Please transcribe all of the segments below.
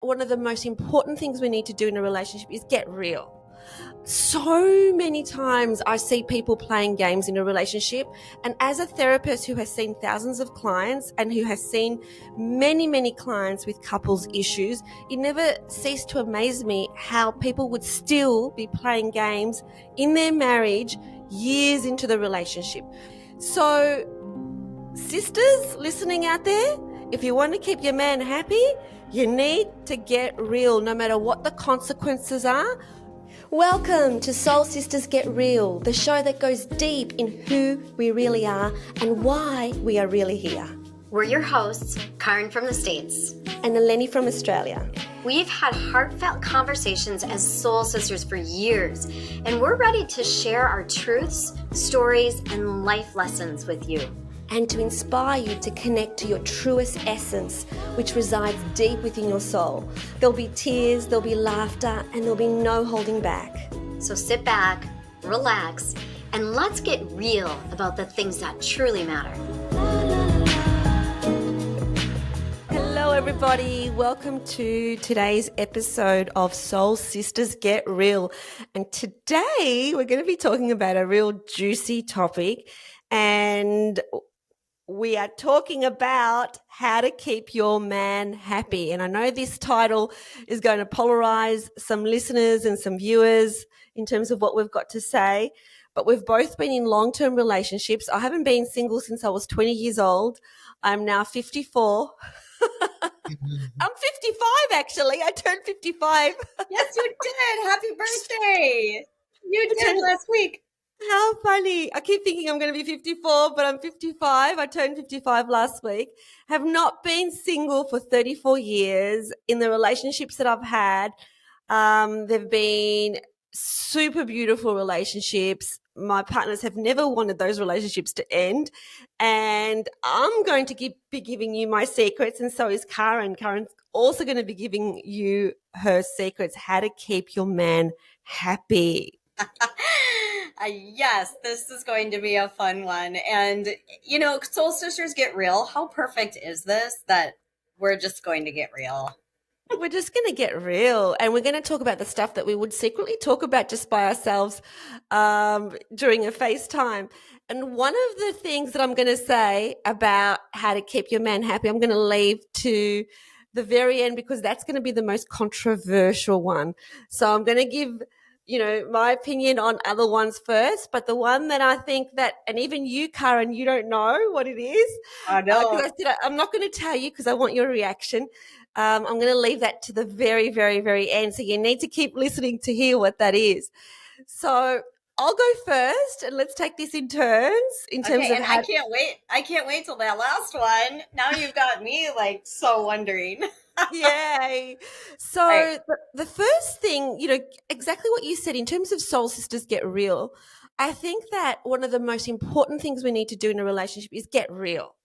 one of the most important things we need to do in a relationship is get real. So many times I see people playing games in a relationship, and as a therapist who has seen thousands of clients and who has seen many clients with couples issues, it never ceased to amaze me how people would still be playing games in their marriage years into the relationship. So sisters listening out there, if you want to keep your man happy, you need to get real no matter what the consequences are. Welcome to Soul Sisters Get Real, the show that goes deep in who we really are and why we are really here. We're your hosts, Caryn from the States. And Eleni from Australia. We've had heartfelt conversations as soul sisters for years, and we're ready to share our truths, stories, and life lessons with you. And to inspire you to connect to your truest essence, which resides deep within your soul. There'll be tears, there'll be laughter, and there'll be no holding back. So sit back, relax, and let's get real about the things that truly matter. Hello everybody, welcome to today's episode of Soul Sisters Get Real. And today we're going to be talking about a real juicy topic, and we are talking about how to keep your man happy. And I know this title is going to polarize some listeners and some viewers in terms of what we've got to say, but we've both been in long-term relationships. I haven't been single since I was 20 years old. I'm now 54. I'm 55 actually. I turned 55. Yes, you did. Happy birthday. You did last week. How funny. I keep thinking I'm going to be 54, but I'm 55. I turned 55 last week. Have not been single for 34 years. In the relationships that I've had, they've been super beautiful relationships. My partners have never wanted those relationships to end. And I'm going to be giving you my secrets, and so is Caryn. Caryn's also going to be giving you her secrets, how to keep your man happy. Yes, this is going to be a fun one. And, you know, Soul Sisters Get Real. How perfect is this that we're just going to get real? We're just going to get real, and we're going to talk about the stuff that we would secretly talk about just by ourselves during a FaceTime. And one of the things that I'm going to say about how to keep your man happy, I'm going to leave to the very end because that's going to be the most controversial one. So I'm going to give my opinion on other ones first, but the one that I think that, and even you, Caryn, you don't know what it is. I know. I said I'm not going to tell you because I want your reaction. I'm going to leave that to the very, very, very end. So you need to keep listening to hear what that is. So I'll go first, and let's take this in turns. I can't wait. I can't wait till that last one. Now you've got me so wondering. Yay. So right. The first thing, exactly what you said in terms of Soul Sisters Get Real, I think that one of the most important things we need to do in a relationship is get real.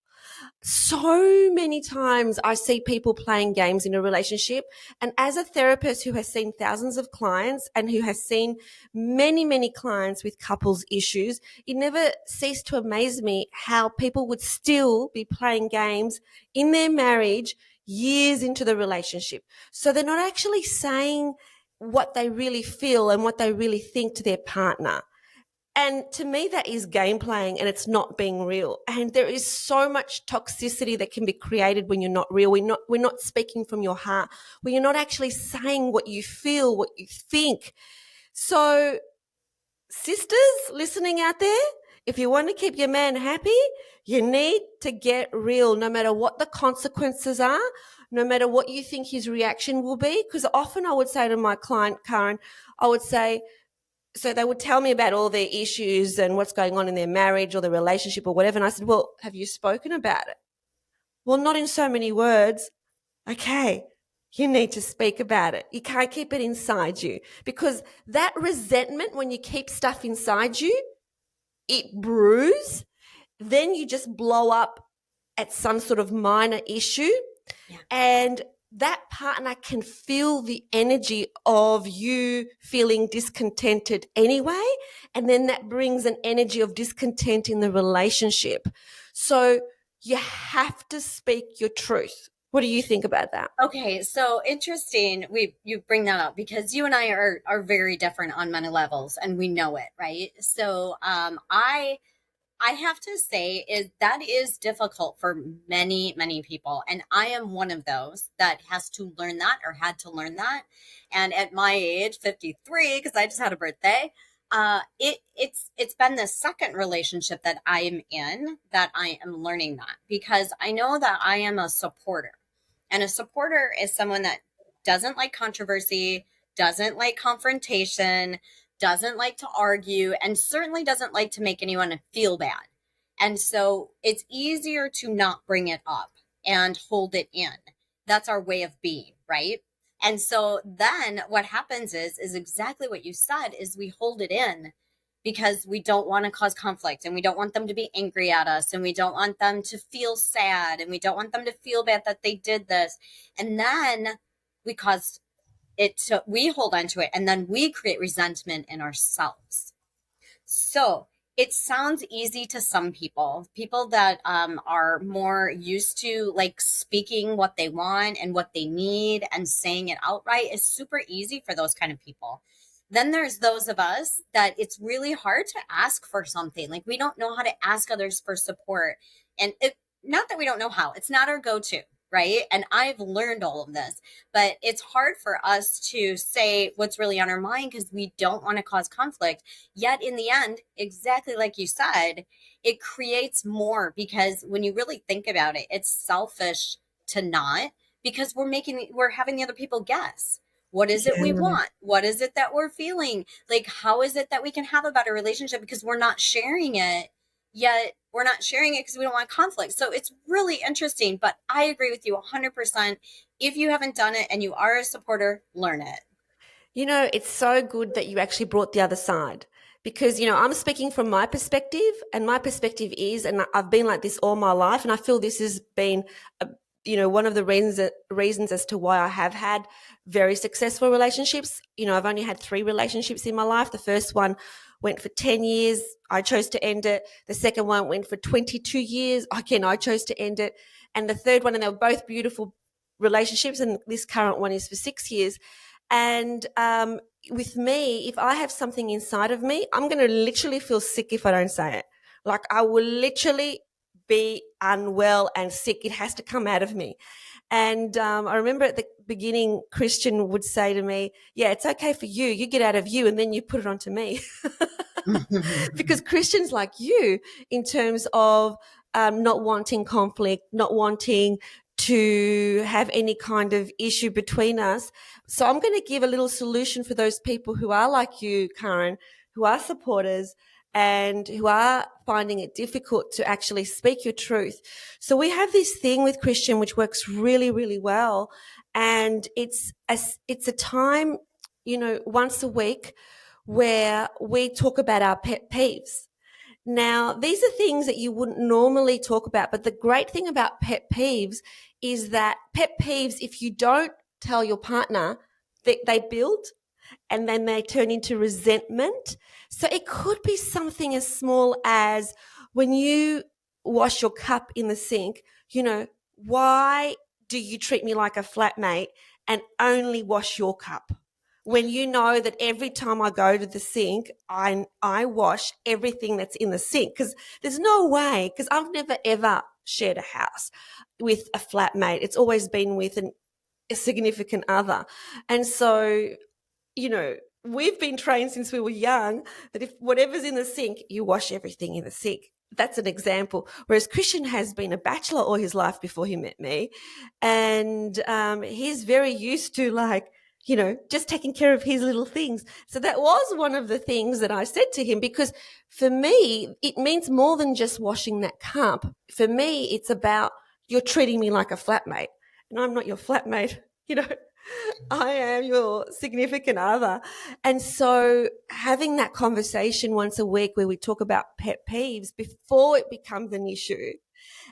So many times I see people playing games in a relationship, and as a therapist who has seen thousands of clients and who has seen many clients with couples issues, it never ceased to amaze me how people would still be playing games in their marriage years into the relationship. So they're not actually saying what they really feel and what they really think to their partner. And to me, that is game playing, and it's not being real. And there is so much toxicity that can be created when you're not real. We're not speaking from your heart, when you're not actually saying what you feel, what you think. So sisters listening out there, if you want to keep your man happy, you need to get real no matter what the consequences are, no matter what you think his reaction will be. Because often I would say to my client, Caryn, I would say, so they would tell me about all their issues and what's going on in their marriage or their relationship or whatever. And I said, well, have you spoken about it? Well, not in so many words. Okay, you need to speak about it. You can't keep it inside you, because that resentment, when you keep stuff inside you, it brews. Then you just blow up at some sort of minor issue. Yeah. And that partner can feel the energy of you feeling discontented anyway, and then that brings an energy of discontent in the relationship. So you have to speak your truth. What do you think about that? Okay, so interesting. You bring that up because you and I are very different on many levels, and we know it, right? So I have to say is that is difficult for many people, and I am one of those that has to learn that or had to learn that. And at my age, 53, because I just had a birthday, it's been the second relationship that I am in that I am learning that, because I know that I am a supporter. And a supporter is someone that doesn't like controversy, doesn't like confrontation, doesn't like to argue, and certainly doesn't like to make anyone feel bad. And so it's easier to not bring it up and hold it in. That's our way of being, right? And so then what happens is exactly what you said, is we hold it in because we don't want to cause conflict, and we don't want them to be angry at us, and we don't want them to feel sad, and we don't want them to feel bad that they did this. And then we cause we hold on to it, and then we create resentment in ourselves. So it sounds easy to some people that are more used to like speaking what they want and what they need and saying it outright. Is super easy for those kind of people. Then there's those of us that it's really hard to ask for something. Like, we don't know how to ask others for support. And not that we don't know how, it's not our go-to, right? And I've learned all of this, but it's hard for us to say what's really on our mind because we don't want to cause conflict. Yet in the end, exactly like you said, it creates more, because when you really think about it, it's selfish to not, because we're having the other people guess. What is it we want? What is it that we're feeling? Like, how is it that we can have a better relationship? Because we're not sharing it. Yet we're not sharing it because we don't want conflict. So it's really interesting, but I agree with you 100%. If you haven't done it and you are a supporter, learn it. You know, it's so good that you actually brought the other side, because, you know, I'm speaking from my perspective, and my perspective is, and I've been like this all my life, and I feel this has been one of the reasons as to why I have had very successful relationships. You know, I've only had 3 relationships in my life. The first one went for 10 years. I chose to end it. The second one went for 22 years. Again, I chose to end it. And the third one, and they were both beautiful relationships, and this current one is for 6 years. And with me, if I have something inside of me, I'm going to literally feel sick if I don't say it. Like, I will literally be unwell and sick. It has to come out of me. And I remember at the beginning, Christian would say to me, yeah, it's okay for you. You get out of you and then you put it onto me. Because Christian's like you in terms of not wanting conflict, not wanting to have any kind of issue between us. So I'm going to give a little solution for those people who are like you, Caryn, who are supporters and who are finding it difficult to actually speak your truth. So we have this thing with Christian which works really, really well. And it's a time, you know, once a week where we talk about our pet peeves. Now, these are things that you wouldn't normally talk about, but the great thing about pet peeves is that pet peeves, if you don't tell your partner, they build and then they turn into resentment. So it could be something as small as when you wash your cup in the sink, you know, why do you treat me like a flatmate and only wash your cup? When you know that every time I go to the sink, I wash everything that's in the sink, because there's no way, because I've never ever shared a house with a flatmate. It's always been with a significant other. And so, you know, we've been trained since we were young that if whatever's in the sink, you wash everything in the sink. That's an example. Whereas Christian has been a bachelor all his life before he met me. And he's very used to, like, you know, just taking care of his little things. So that was one of the things that I said to him, because for me, it means more than just washing that cup. For me, it's about you're treating me like a flatmate, and I'm not your flatmate, you know. I am your significant other. And so having that conversation once a week where we talk about pet peeves before it becomes an issue.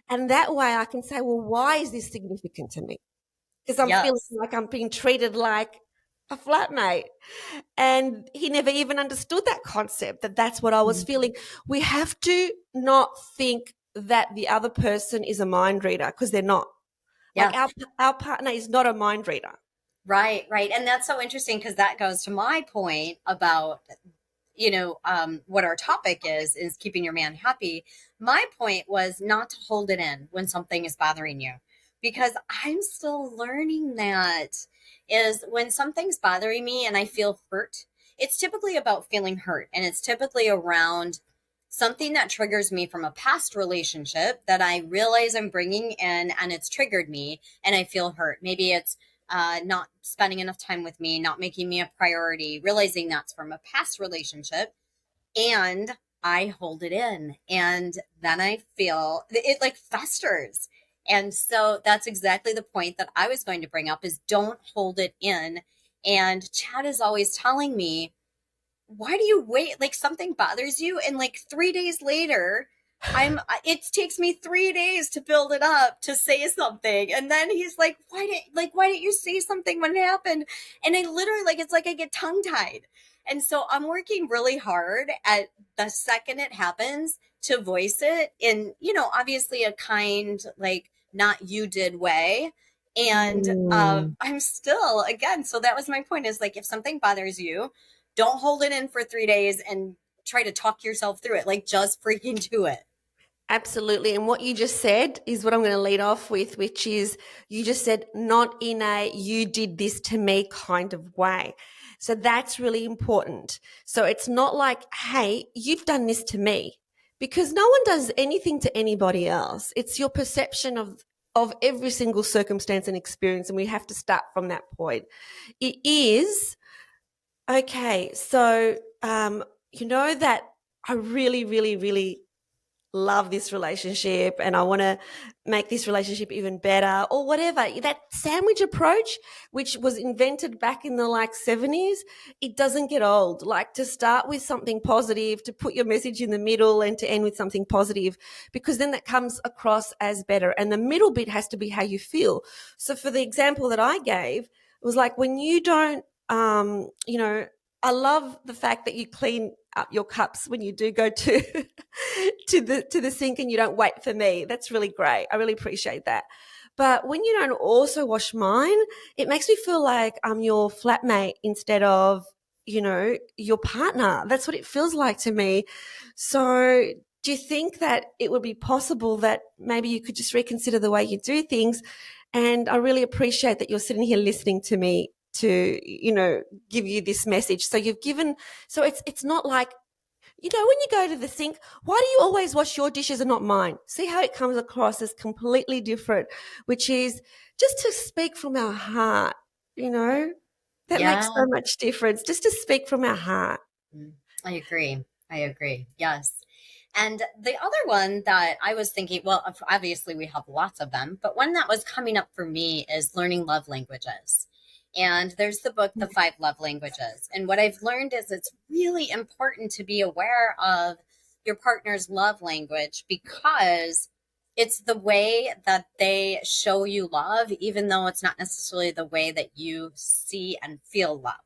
And that way I can say, well, why is this significant to me? Because I'm feeling like I'm being treated like a flatmate. And he never even understood that concept, that that's what I was feeling. We have to not think that the other person is a mind reader, because they're not. Yeah. Like our partner is not a mind reader. Right, right. And that's so interesting because that goes to my point about, what our topic is keeping your man happy. My point was not to hold it in when something is bothering you, because I'm still learning that is when something's bothering me and I feel hurt, it's typically about feeling hurt. And it's typically around something that triggers me from a past relationship that I realize I'm bringing in and it's triggered me and I feel hurt. Maybe it's not spending enough time with me, not making me a priority, realizing that's from a past relationship. And I hold it in. And then I feel it like festers. And so that's exactly the point that I was going to bring up is don't hold it in. And Chad is always telling me, why do you wait? Like something bothers you. And like 3 days later, it takes me 3 days to build it up to say something. And then he's like, why didn't you say something when it happened? And I literally it's like I get tongue tied. And so I'm working really hard at the second it happens to voice it in, obviously a kind, like not you did way. And I'm still, again, so that was my point is like, if something bothers you, don't hold it in for 3 days and try to talk yourself through it. Like just freaking do it. Absolutely. And what you just said is what I'm going to lead off with, which is you just said not in a you did this to me kind of way. So that's really important. So it's not like, hey, you've done this to me, because no one does anything to anybody else. It's your perception of every single circumstance and experience. And we have to start from that point. It is, okay, so that I really, really, really love this relationship and I want to make this relationship even better or whatever. That sandwich approach, which was invented back in the 70s, it doesn't get old. Like to start with something positive, to put your message in the middle and to end with something positive, because then that comes across as better. And the middle bit has to be how you feel. So for the example that I gave, it was like when you don't, I love the fact that you clean up your cups when you do go to to the sink and you don't wait for me. That's really great. I really appreciate that. But when you don't also wash mine, it makes me feel like I'm your flatmate instead of, your partner. That's what it feels like to me. So do you think that it would be possible that maybe you could just reconsider the way you do things? And I really appreciate that you're sitting here listening to me to, give you this message. So it's not like, when you go to the sink, why do you always wash your dishes and not mine? See how it comes across as completely different, which is just to speak from our heart, that makes so much difference, just to speak from our heart. I agree. Yes. And the other one that I was thinking, well, obviously we have lots of them, but one that was coming up for me is learning love languages. And there's the book, The 5 Love Languages. And what I've learned is it's really important to be aware of your partner's love language because it's the way that they show you love, even though it's not necessarily the way that you see and feel love.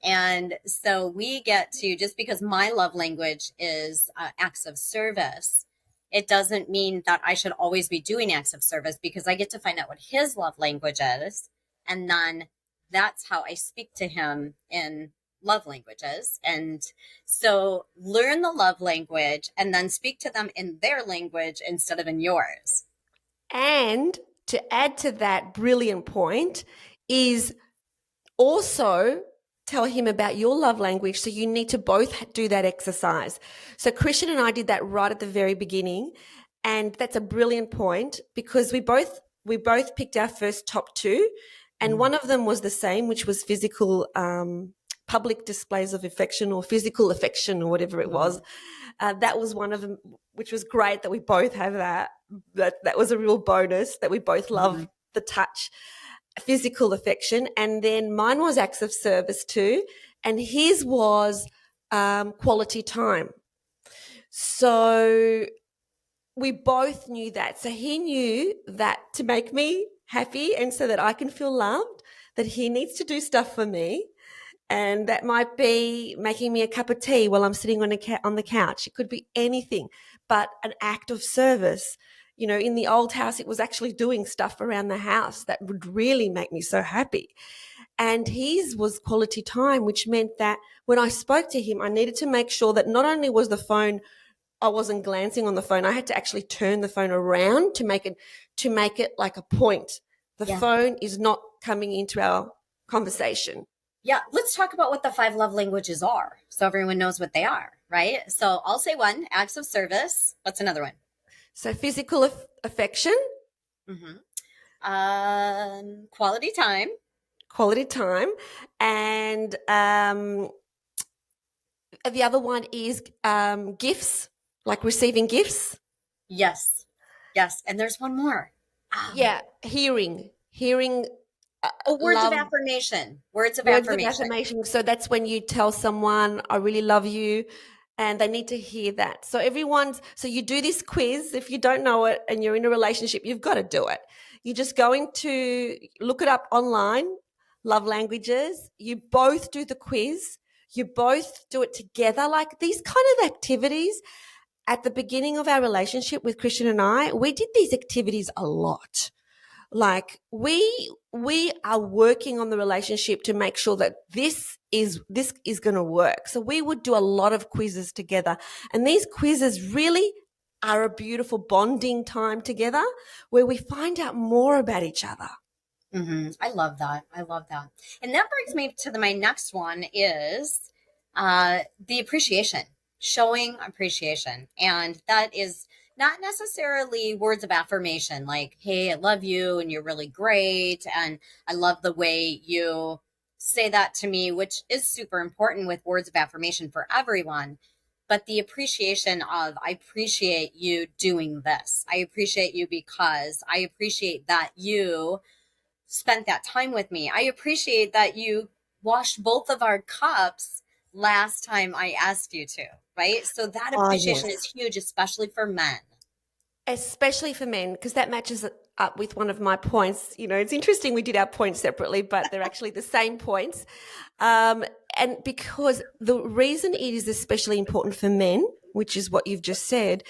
And so we get to, just because my love language is acts of service, it doesn't mean that I should always be doing acts of service, because I get to find out what his love language is. And then that's how I speak to him in love languages. And so learn the love language and then speak to them in their language instead of in yours. And to add to that brilliant point is also tell him about your love language. So you need to both do that exercise. So Christian and I did that right at the very beginning. And that's a brilliant point because we both picked our first top 2. And one of them was the same, which was physical, public displays of affection or physical affection or whatever it was. That was one of them, which was great that we both have that. That was a real bonus that we both love the touch, physical affection. And then mine was acts of service too. And his was quality time. So we both knew that. So he knew that to make me happy and so that I can feel loved, that he needs to do stuff for me. And that might be making me a cup of tea while I'm sitting on the couch. It could be anything, but an act of service You know, in the old house, it was actually doing stuff around the house that would really make me so happy. And his was quality time, which meant that when I spoke to him, I needed to make sure that not only was the phone, I wasn't glancing on the phone, I had to actually turn the phone around to make it like a point. The phone is not coming into our conversation. Yeah, let's talk about what the 5 love languages are so everyone knows what they are, right? So I'll say one, acts of service. What's another one? So physical affection. Quality time. Quality time. And the other one is gifts, like receiving gifts. Yes. And there's one more. Hearing. Words of affirmation. Words of affirmation. So that's when you tell someone, I really love you, and they need to hear that. So you do this quiz. If you don't know it and you're in a relationship, you've got to do it. You're just going to look it up online, love languages. You both do the quiz. You both do it together. Like these kind of activities at the beginning of our relationship with Christian and I, we did these activities a lot. Like we are working on the relationship to make sure that this is going to work. So we would do a lot of quizzes together, and these quizzes really are a beautiful bonding time together where we find out more about each other. I love that. And that brings me to my next one is the appreciation, showing appreciation. And that is not necessarily words of affirmation like, hey, I love you and you're really great. And I love the way you say that to me, which is super important with words of affirmation for everyone. But the appreciation of, I appreciate you doing this. I appreciate you because I appreciate that you spent that time with me. I appreciate that you washed both of our cups last time I asked you to, right? So that appreciation is huge, especially for men. Especially for men, because that matches up with one of my points. You know, it's interesting we did our points separately, but they're actually the same points. And because the reason it is especially important for men, which is what you've just said,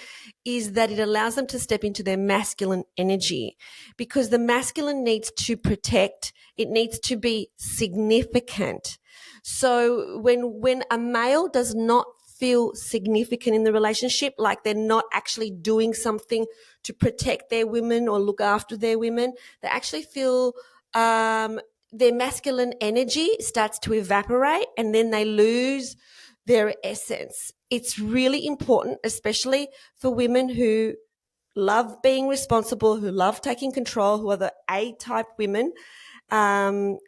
is that it allows them to step into their masculine energy, because the masculine needs to protect, it needs to be significant. So when a male does not feel significant in the relationship, like they're not actually doing something to protect their women or look after their women, they actually feel their masculine energy starts to evaporate, and then they lose their essence. It's really important, especially for women who love being responsible, who love taking control, who are the A-type women. And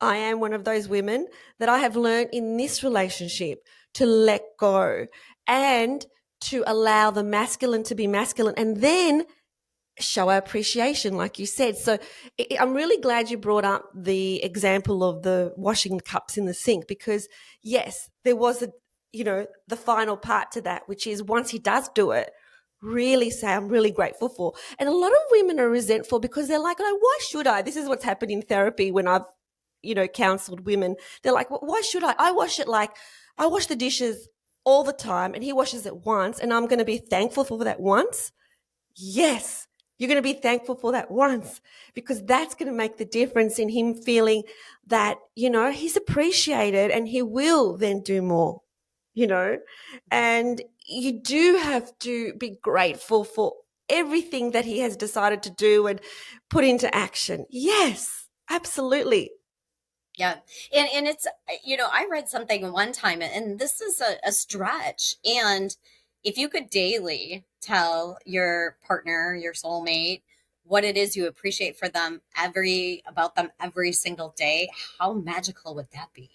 I am one of those women that I have learned in this relationship to let go and to allow the masculine to be masculine, and then show our appreciation, like you said. So I'm really glad you brought up the example of the washing the cups in the sink, because yes, there was the final part to that, which is once he does do it, really say, I'm really grateful for. And a lot of women are resentful because they're like, oh, why should I? This is what's happened in therapy when I've, counseled women. They're like, well, why should I? I wash the dishes all the time and he washes it once, and I'm going to be thankful for that once. Yes, you're going to be thankful for that once, because that's going to make the difference in him feeling that, he's appreciated, and he will then do more, and you do have to be grateful for everything that he has decided to do and put into action. Yes, absolutely. Yeah. And it's, I read something one time, and this is a stretch. And if you could daily tell your partner, your soulmate, what it is you appreciate for them about them every single day, how magical would that be?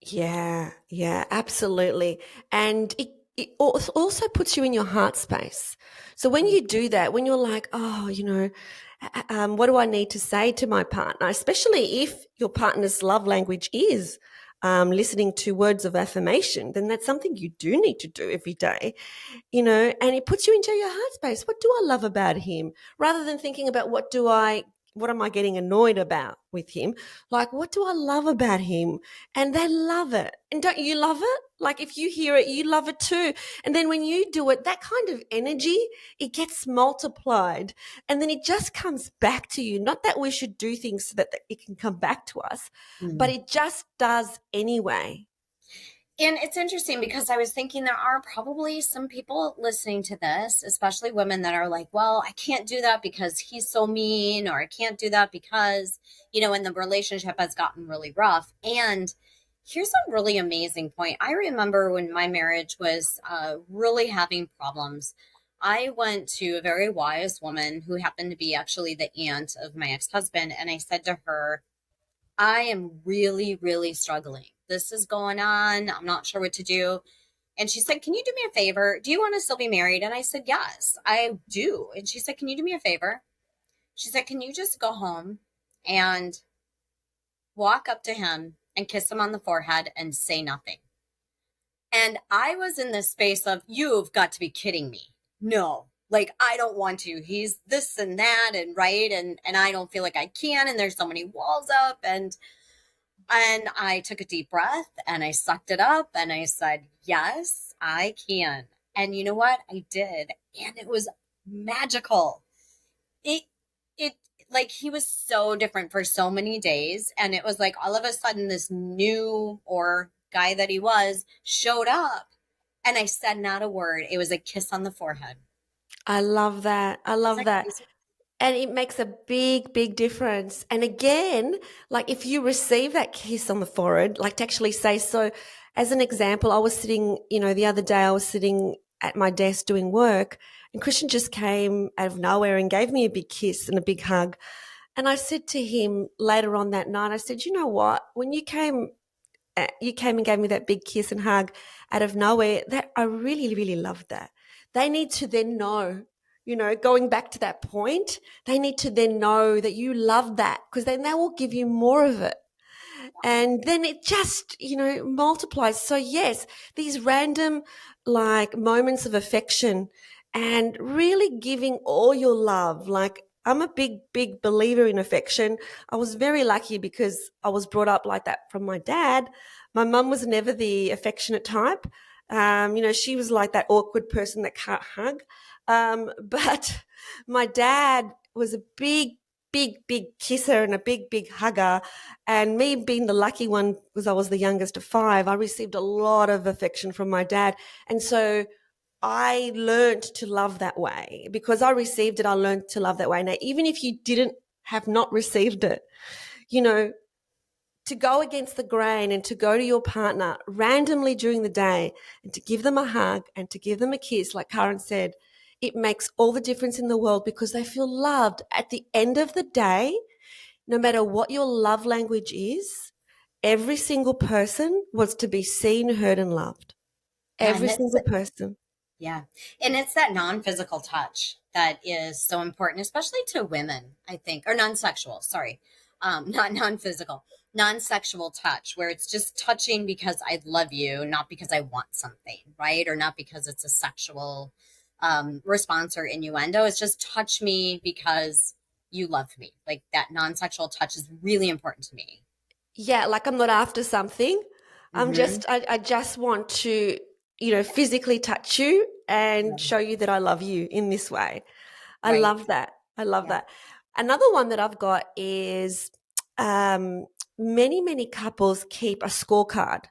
Yeah, absolutely. And it also puts you in your heart space. So when you do that, when you're like, oh, what do I need to say to my partner, especially if your partner's love language is listening to words of affirmation, then that's something you do need to do every day, and it puts you into your heart space. What do I love about him? Rather than thinking about what do I what am I getting annoyed about with him? Like, what do I love about him? And they love it. And don't you love it? Like, if you hear it, you love it too. And then when you do it, that kind of energy, it gets multiplied. And then it just comes back to you. Not that we should do things so that it can come back to us, but it just does anyway. And it's interesting because I was thinking there are probably some people listening to this, especially women, that are like, well, I can't do that because he's so mean, or I can't do that because, and the relationship has gotten really rough. And here's a really amazing point. I remember when my marriage was really having problems, I went to a very wise woman who happened to be actually the aunt of my ex-husband. And I said to her, I am really, really struggling. This is going on. I'm not sure what to do. And she said, can you do me a favor? Do you want to still be married? And I said, yes, I do. And she said, can you do me a favor? She said, can you just go home and walk up to him and kiss him on the forehead and say nothing? And I was in this space of, you've got to be kidding me. No, like, I don't want to. He's this and that and right. And I don't feel like I can. And there's so many walls up. And I took a deep breath and I sucked it up and I said, yes, I can. And you know what? I did. And it was magical. It like, he was so different for so many days. And it was like, all of a sudden, this new or guy that he was showed up. And I said not a word. It was a kiss on the forehead. I love that. I love that. And it makes a big, big difference. And again, like, if you receive that kiss on the forehead, like, to actually say, so as an example, I was sitting, the other day I was sitting at my desk doing work, and Christian just came out of nowhere and gave me a big kiss and a big hug. And I said to him later on that night, I said, you know what, when you came and gave me that big kiss and hug out of nowhere, that I really, really loved that. They need to then know, going back to that point, they need to then know that you love that, because then they will give you more of it. And then it just, multiplies. So yes, these random like moments of affection and really giving all your love. Like, I'm a big, big believer in affection. I was very lucky because I was brought up like that from my dad. My mum was never the affectionate type. She was like that awkward person that can't hug. But my dad was a big, big, big kisser and a big, big hugger. And me being the lucky one, because I was the youngest of 5, I received a lot of affection from my dad. And so I learned to love that way. Because I received it, I learned to love that way. Now, even if you have not received it, to go against the grain and to go to your partner randomly during the day and to give them a hug and to give them a kiss, like Caryn said, it makes all the difference in the world, because they feel loved. At the end of the day, no matter what your love language is, every single person wants to be seen, heard, and loved. Every single person. Yeah. And it's that non-physical touch that is so important, especially to women, I think, or non-sexual, sorry. Not non-physical, non-sexual touch, where it's just touching because I love you, not because I want something, right? Or not because it's a sexual response or innuendo. It's just touch me because you love me. Like, that non-sexual touch is really important to me. Yeah, like, I'm not after something. I just want to, physically touch you and show you that I love you in this way. I love that. I love that. Another one that I've got is many, many couples keep a scorecard.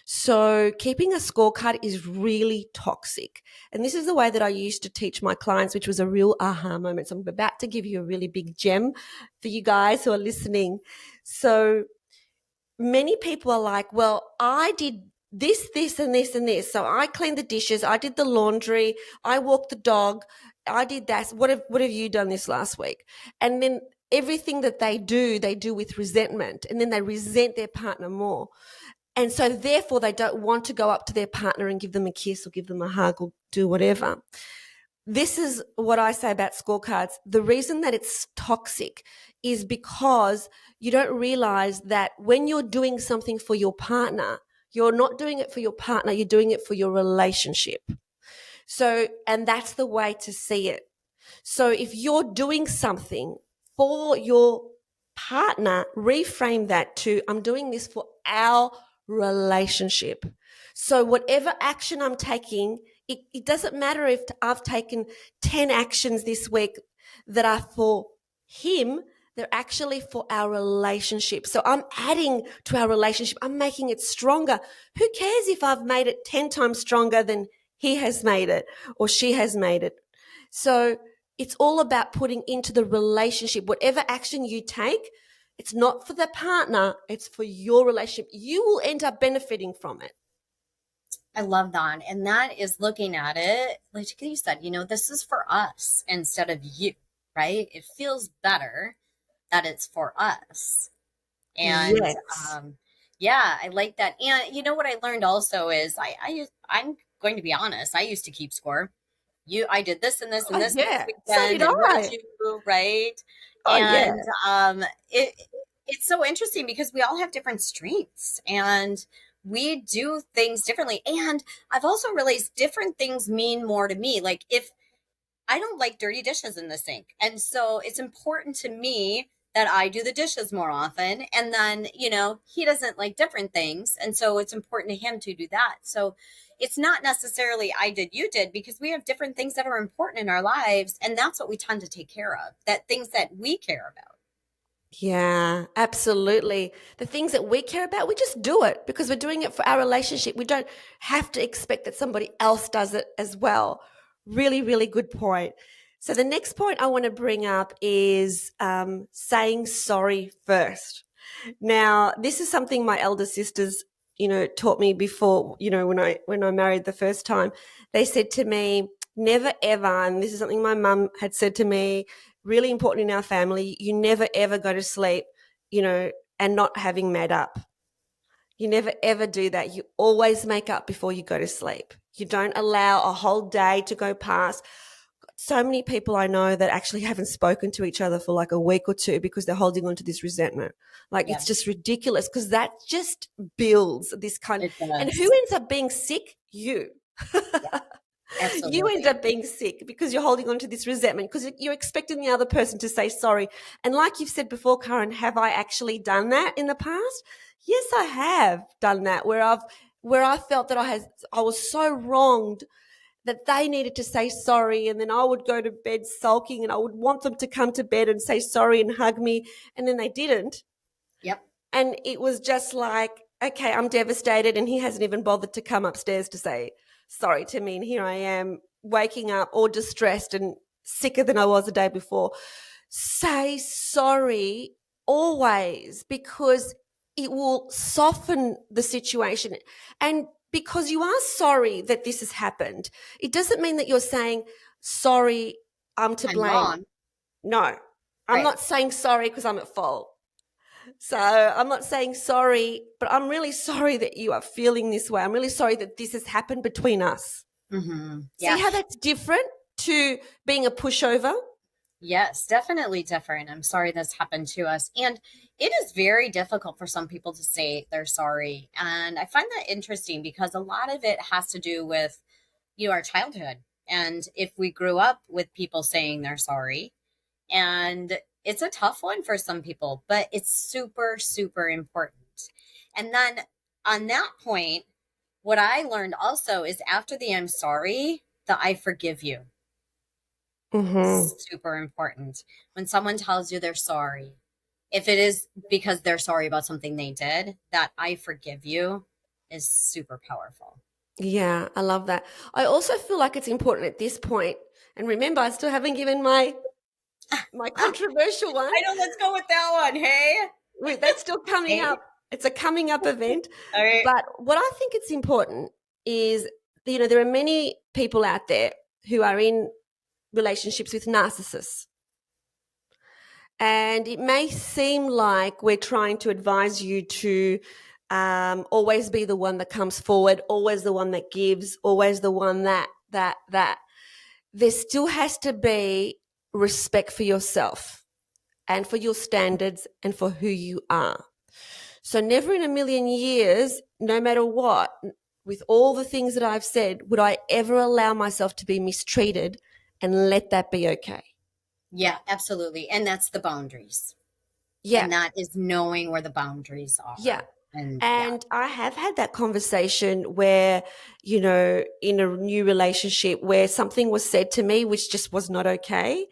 So keeping a scorecard is really toxic. And this is the way that I used to teach my clients, which was a real aha moment. So I'm about to give you a really big gem for you guys who are listening. So many people are like, well, I did this, this, and this, and this. So I cleaned the dishes. I did the laundry. I walked the dog. I did that. What have you done this last week? And then everything that they do with resentment. And then they resent their partner more. And so therefore they don't want to go up to their partner and give them a kiss or give them a hug or do whatever. This is what I say about scorecards. The reason that it's toxic is because you don't realize that when you're doing something for your partner, you're not doing it for your partner, you're doing it for your relationship. So, and that's the way to see it. So if you're doing something for your partner, reframe that to, I'm doing this for our relationship. So whatever action I'm taking, it doesn't matter if I've taken 10 actions this week that are for him, they're actually for our relationship. So I'm adding to our relationship. I'm making it stronger. Who cares if I've made it 10 times stronger than he has made it or she has made it? So it's all about putting into the relationship. Whatever action you take, it's not for the partner, it's for your relationship. You will end up benefiting from it. I love that. And that is looking at it, like you said, this is for us instead of you, right? It feels better that it's for us. And Yes. yeah, I like that. And what I learned also is I'm going to be honest, I used to keep score. I did this and this and this Yeah. weekend, So did and what I. did you, right? Oh, And yeah. it's so interesting because we all have different strengths and we do things differently. And I've also realized different things mean more to me. Like if I don't like dirty dishes in the sink, and so it's important to me that I do the dishes more often. And then, he doesn't like different things. And so it's important to him to do that. So it's not necessarily I did, you did, because we have different things that are important in our lives. And that's what we tend to take care of, that things that we care about. Yeah, absolutely. The things that we care about, we just do it because we're doing it for our relationship. We don't have to expect that somebody else does it as well. Really, really good point. So the next point I want to bring up is saying sorry first. Now, this is something my elder sisters, taught me before, when I married the first time. They said to me, never ever, and this is something my mum had said to me, really important in our family, you never ever go to sleep, and not having made up. You never ever do that. You always make up before you go to sleep. You don't allow a whole day to go past. So many people I know that actually haven't spoken to each other for like a week or two because they're holding on to this resentment. Like It's just ridiculous because that just builds this kind of, and who ends up being sick? You. Yeah, absolutely. You end up being sick because you're holding on to this resentment because you're expecting the other person to say sorry. And like you've said before, Caryn, have I actually done that in the past? Yes, I have done that where I felt that I was so wronged that they needed to say sorry, and then I would go to bed sulking and I would want them to come to bed and say sorry and hug me, and then they didn't. Yep. And it was just like, okay, I'm devastated, and he hasn't even bothered to come upstairs to say sorry to me, and here I am waking up all distressed and sicker than I was the day before. Say sorry always, because it will soften the situation. And because you are sorry that this has happened, it doesn't mean that you're saying, sorry, I'm to blame. Wrong. No, I'm not saying sorry because I'm at fault. So I'm not saying sorry, but I'm really sorry that you are feeling this way. I'm really sorry that this has happened between us. Mm-hmm. Yeah. See how that's different to being a pushover? Yes, definitely different. I'm sorry this happened to us. And it is very difficult for some people to say they're sorry. And I find that interesting because a lot of it has to do with, our childhood. And if we grew up with people saying they're sorry, and it's a tough one for some people, but it's super, super important. And then on that point, what I learned also is after the I'm sorry, the I forgive you. Mm-hmm. Super important. When someone tells you they're sorry, if it is because they're sorry about something they did, that I forgive you is super powerful. Yeah, I love that. I also feel like it's important at this point, and remember, I still haven't given my controversial one. I know, let's go with that one, hey? Wait, that's still coming up. It's a coming up event. All right. But what I think it's important is, there are many people out there who are in relationships with narcissists. And it may seem like we're trying to advise you to always be the one that comes forward, always the one that gives, always the one that. There still has to be respect for yourself and for your standards and for who you are. So never in a million years, no matter what, with all the things that I've said, would I ever allow myself to be mistreated and let that be okay. Yeah, absolutely. And that's the boundaries. Yeah. And that is knowing where the boundaries are. Yeah. And I have had that conversation where, in a new relationship where something was said to me which just was not okay.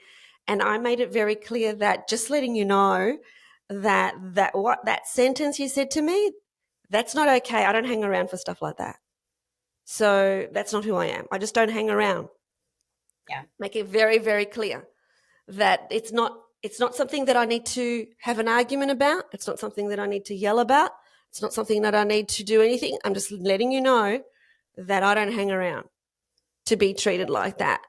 And I made it very clear that just letting you know that what that sentence you said to me, that's not okay. I don't hang around for stuff like that. So that's not who I am. I just don't hang around. Yeah. Make it very, very clear that it's not something that I need to have an argument about. It's not something that I need to yell about. It's not something that I need to do anything. I'm just letting you know that I don't hang around to be treated like that.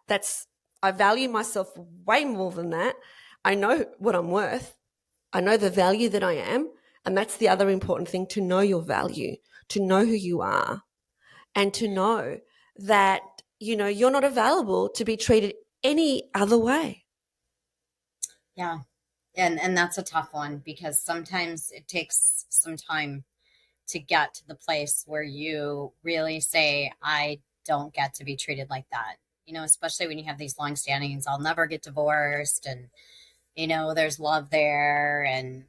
I value myself way more than that. I know what I'm worth. I know the value that I am. And that's the other important thing, to know your value, to know who you are, and to know that, you're not available to be treated any other way. Yeah. And that's a tough one, because sometimes it takes some time to get to the place where you really say, I don't get to be treated like that. Especially when you have these long standings, I'll never get divorced, and there's love there, and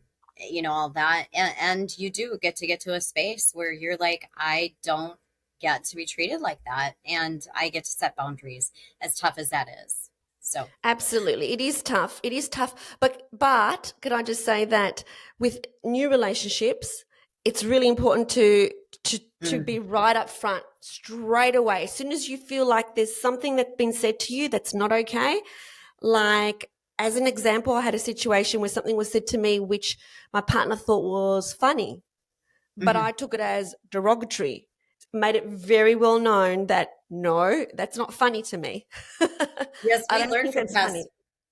all that. And you do get to a space where you're like, I don't get to be treated like that, and I get to set boundaries, as tough as that is. So absolutely, it is tough. It is tough. But can I just say that with new relationships, it's really important to be right up front straight away. As soon as you feel like there's something that's been said to you that's not okay, like as an example, I had a situation where something was said to me which my partner thought was funny, but I took it as derogatory. Made it very well known that no, that's not funny to me. Yes, I we don't learned think from that's past. funny.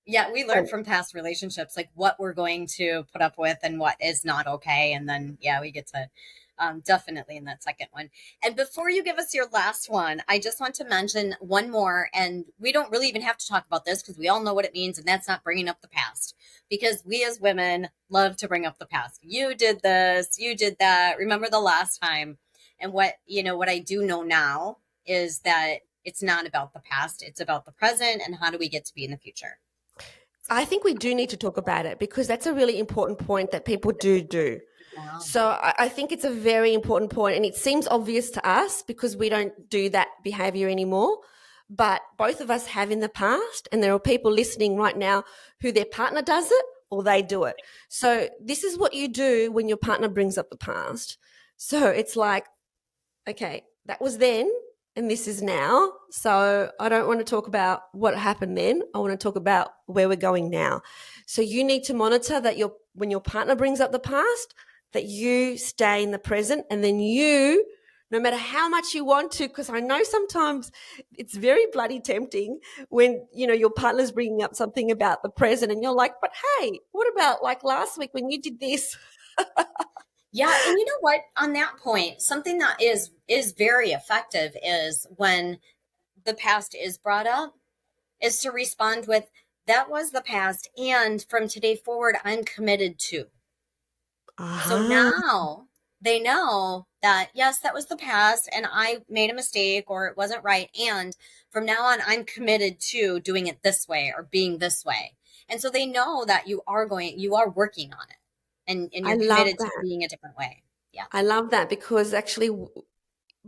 Yeah, we learned from past relationships, like what we're going to put up with and what is not okay. And then, we get to definitely in that second one. And before you give us your last one, I just want to mention one more. And we don't really even have to talk about this because we all know what it means. And that's not bringing up the past, because we as women love to bring up the past. You did this, you did that. Remember the last time? And what I do know now is that it's not about the past. It's about the present, and how do we get to be in the future? I think we do need to talk about it, because that's a really important point that people do. Wow. So I think it's a very important point, and it seems obvious to us because we don't do that behavior anymore. But both of us have in the past, and there are people listening right now who their partner does it or they do it. So this is what you do when your partner brings up the past. So it's like, okay, that was then and this is now. So I don't want to talk about what happened then. I want to talk about where we're going now. So you need to monitor that when your partner brings up the past, that you stay in the present, and then you, no matter how much you want to, because I know sometimes it's very bloody tempting when, your partner's bringing up something about the present and you're like, but hey, what about like last week when you did this? Yeah, and you know what? On that point, something that is very effective is when the past is brought up, is to respond with, that was the past, and from today forward, I'm committed to. So now they know that, yes, that was the past and I made a mistake or it wasn't right. And from now on, I'm committed to doing it this way or being this way. And so they know that you are working on it, and you're committed to being a different way. Yeah. I love that, because actually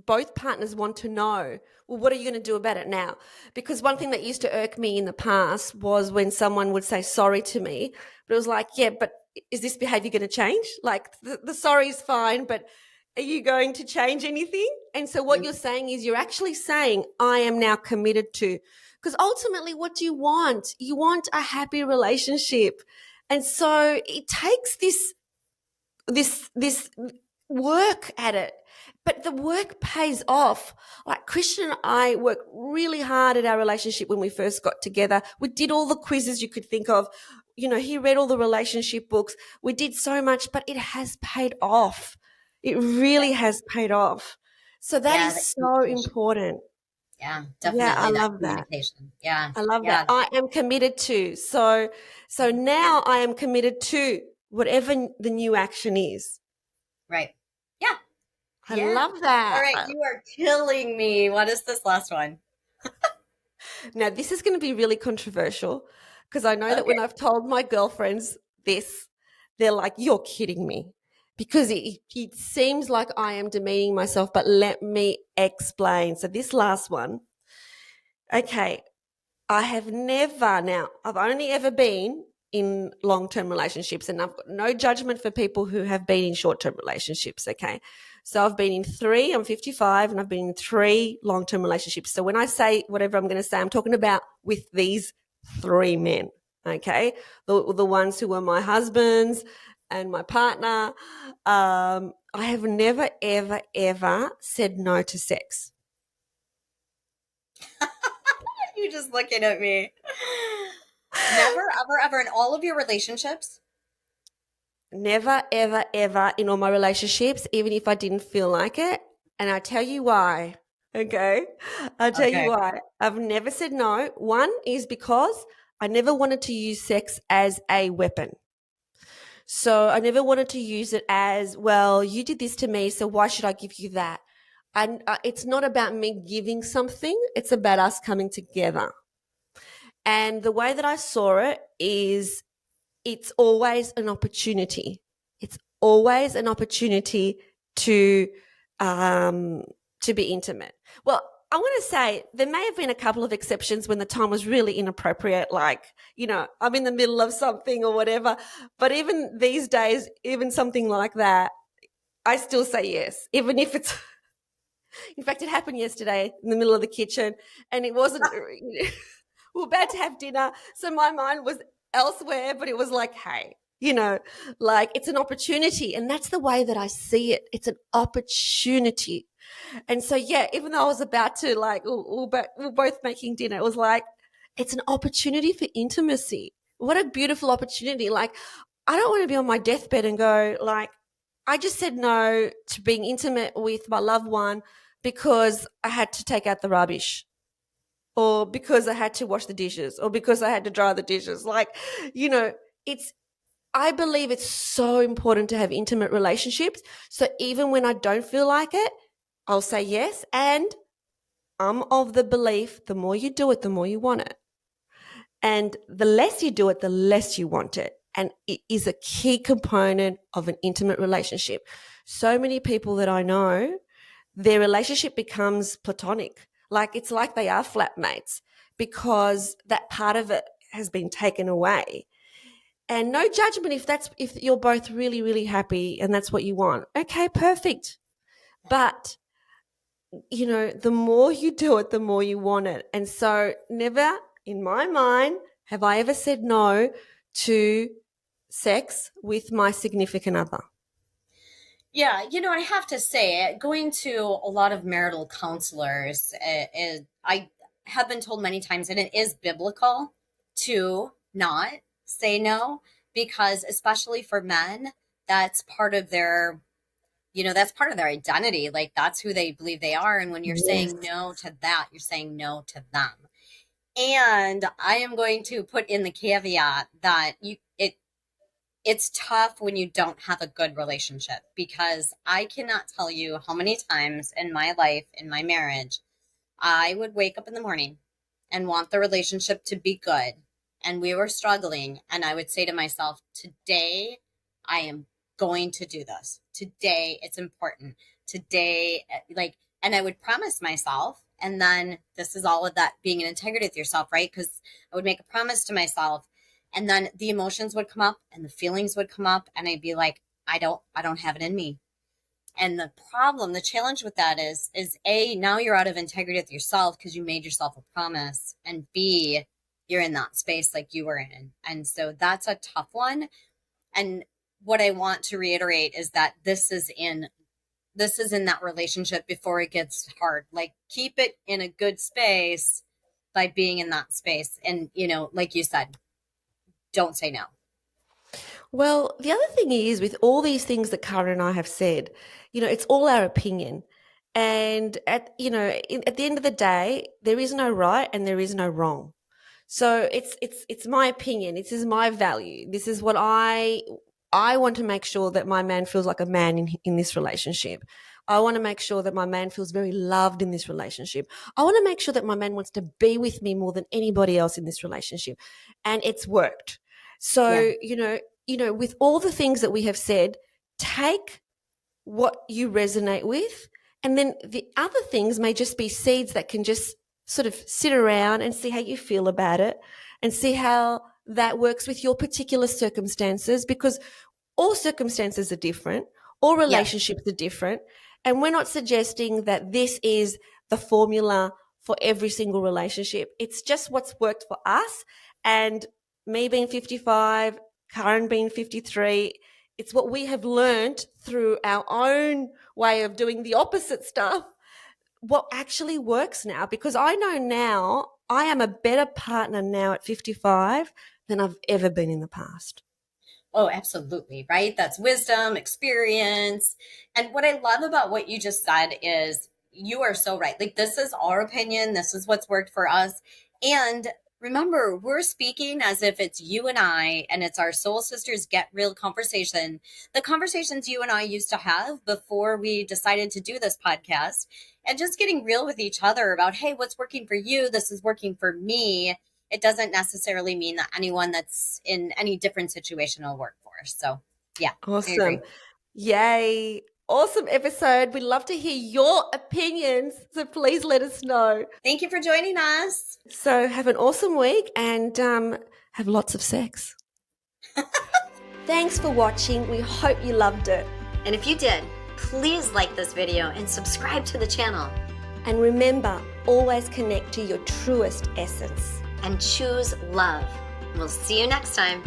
both partners want to know, well, what are you going to do about it now? Because one thing that used to irk me in the past was when someone would say sorry to me, but it was like, yeah, but is this behavior going to change? Like the sorry is fine, but are you going to change anything? And so what you're saying is, you're actually saying, I am now committed to, because ultimately what do you want? You want a happy relationship. And so it takes this work at it, but the work pays off. Like Christian and I worked really hard at our relationship when we first got together. We did all the quizzes you could think of. He read all the relationship books. We did so much, but it has paid off. It really has paid off. So that is so important. Yeah, definitely. Yeah, I love that. Yeah. I love that. I am committed to. So now I am committed to whatever the new action is. Right. Yeah. I love that. All right. You are killing me. What is this last one? Now, this is going to be really controversial, because I know that when I've told my girlfriends this, they're like, you're kidding me, because it seems like I am demeaning myself, but let me explain. So this last one, okay, I've only ever been in long-term relationships, and I've got no judgment for people who have been in short-term relationships, okay? So I've been in 3, I'm 55, and I've been in 3 long-term relationships. So when I say whatever I'm going to say, I'm talking about with these 3 men, okay? The ones who were my husbands and my partner. I have never, ever, ever said no to sex. You're just looking at me. Never, ever, ever in all of your relationships? Never, ever, ever in all my relationships, even if I didn't feel like it. And I tell you why, okay? I'll tell you why. I've never said no. One is because I never wanted to use sex as a weapon. So I never wanted to use it as, well, you did this to me, so why should I give you that? And it's not about me giving something. It's about us coming together. And the way that I saw it is it's always an opportunity. It's always an opportunity to be intimate. Well, I want to say there may have been a couple of exceptions when the time was really inappropriate, like, I'm in the middle of something or whatever. But even these days, even something like that, I still say yes, even if it's – in fact, it happened yesterday in the middle of the kitchen, and it wasn't – we were about to have dinner, so my mind was elsewhere, but it was like, hey, like it's an opportunity. And that's the way that I see it. It's an opportunity. And so, yeah, even though I was about to, like, we're both making dinner, it was like, it's an opportunity for intimacy. What a beautiful opportunity. Like, I don't want to be on my deathbed and go, like, I just said no to being intimate with my loved one because I had to take out the rubbish, or because I had to wash the dishes, or because I had to dry the dishes. Like, I believe it's so important to have intimate relationships. So even when I don't feel like it, I'll say yes. And I'm of the belief the more you do it, the more you want it. And the less you do it, the less you want it. And it is a key component of an intimate relationship. So many people that I know, their relationship becomes platonic. Like, it's like they are flatmates because that part of it has been taken away. And no judgment if you're both really, really happy and that's what you want. Okay, perfect. But, the more you do it, the more you want it. And so never in my mind have I ever said no to sex with my significant other. Yeah, I have to say, going to a lot of marital counselors, I have been told many times, and it is biblical to not say no, because especially for men, that's part of their, that's part of their identity. Like, that's who they believe they are. And when you're saying no to that, you're saying no to them. And I am going to put in the caveat that it's tough when you don't have a good relationship, because I cannot tell you how many times in my life, in my marriage, I would wake up in the morning and want the relationship to be good. And we were struggling. And I would say to myself, today I am going to do this. Today it's important. Today, and I would promise myself. And then this is all of that being in integrity with yourself, right? Because I would make a promise to myself, and then the emotions would come up and the feelings would come up, and I'd be like, I don't have it in me. And the challenge with that is A, now you're out of integrity with yourself because you made yourself a promise, and B, you're in that space like you were in. And so that's a tough one. And what I want to reiterate is that this is in that relationship before it gets hard. Like, keep it in a good space by being in that space. And, like you said, don't say no. Well, the other thing is, with all these things that Caryn and I have said, it's all our opinion. And at the end of the day, there is no right and there is no wrong. So it's my opinion. This is my value. This is what I I want to make sure that my man feels like a man in this relationship. I want to make sure that my man feels very loved in this relationship. I want to make sure that my man wants to be with me more than anybody else in this relationship. And it's worked. So, with all the things that we have said, take what you resonate with. And then the other things may just be seeds that can just sort of sit around and see how you feel about it and see how that works with your particular circumstances, because all circumstances are different. All relationships are different. And we're not suggesting that this is the formula for every single relationship. It's just what's worked for us. And me being 55, Caryn being 53, it's what we have learned through our own way of doing the opposite stuff, what actually works now. Because I know now I am a better partner now at 55 than I've ever been in the past. Oh, absolutely. Right. That's wisdom, experience. And what I love about what you just said is you are so right. Like, this is our opinion. This is what's worked for us. And remember, we're speaking as if it's you and I, and it's our soul sisters get real conversation. The conversations you and I used to have before we decided to do this podcast, and just getting real with each other about, hey, what's working for you? This is working for me. It doesn't necessarily mean that anyone that's in any different situation will work for us. So, yeah. Awesome. Yay. Awesome episode. We'd love to hear your opinions. So please let us know. Thank you for joining us. So have an awesome week and have lots of sex. Thanks for watching. We hope you loved it. And if you did, please like this video and subscribe to the channel. And remember, always connect to your truest essence. And choose love. We'll see you next time.